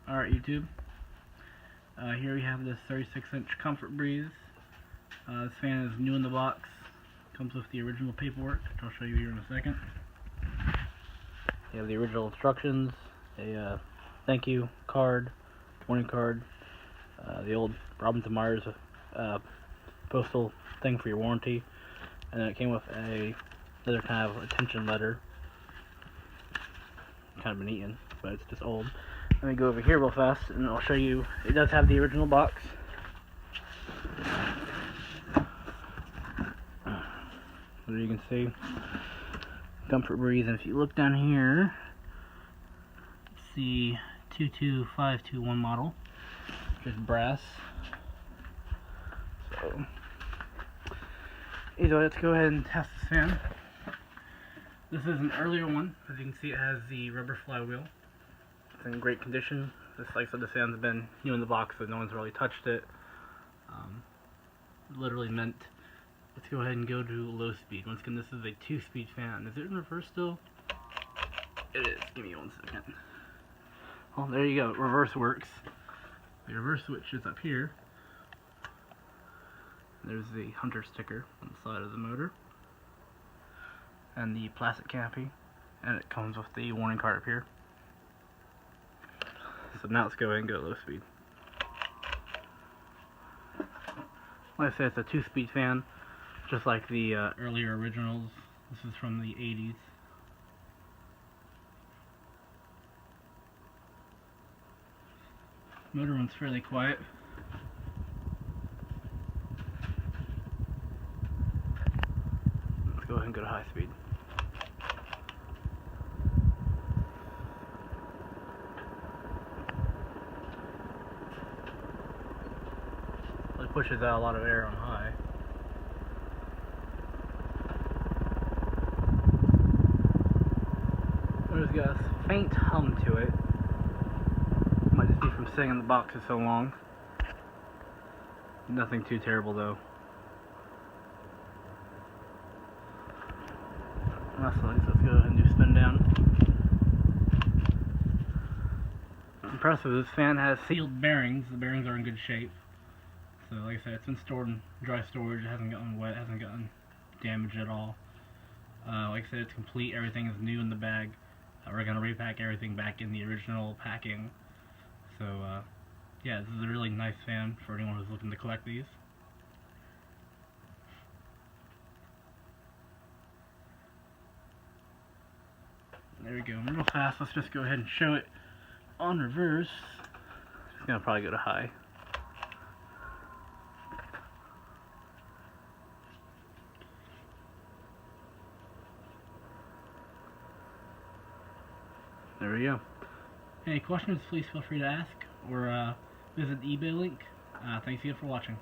Alright, YouTube. Here we have this 36-inch Comfort Breeze. This fan is new in the box. Comes with the original paperwork, which I'll show you here in a second. You have the original instructions, a thank you card, warning card, the old Robinson Myers postal thing for your warranty, and then it came with another kind of attention letter. Kind of been eaten, but it's just old. Let me go over here real fast and I'll show you. It does have the original box. There you can see Comfort Breeze, and if you look down here, it's the 22521 model, just brass. So either way, let's go ahead and test this fan. This is an earlier one. As you can see, it has the rubber flywheel. It's in great condition. Just like I said, the fan's been new in the box, so no one's really touched it. Literally meant. Let's go ahead and go to low speed. Once again, this is a 2-speed fan. Is it in reverse still? It is. Give me 1 second. Well, there you go. Reverse works. The reverse switch is up here. There's the Hunter sticker on the side of the motor. And the plastic canopy. And it comes with the warning card up here. So now let's go ahead and go to low speed. Like I said, it's a 2-speed fan, just like the earlier originals. This is from the 80s. Motor runs fairly quiet. Let's go ahead and go to high speed. It pushes out a lot of air on high. There's got a faint hum to it. Might just be from sitting in the box for so long. Nothing too terrible though. That's nice. Let's go ahead and do spin down. Impressive. This fan has sealed bearings. The bearings are in good shape. So like I said, it's been stored in dry storage. It hasn't gotten wet, hasn't gotten damaged at all. Like I said, it's complete. Everything is new in the bag. We're going to repack everything back in the original packing. So yeah, this is a really nice fan for anyone who's looking to collect these. There we go. Real fast, let's just go ahead and show it on reverse. It's going to probably go to high. There we go. Any questions, please feel free to ask, or visit the eBay link. Thanks again for watching.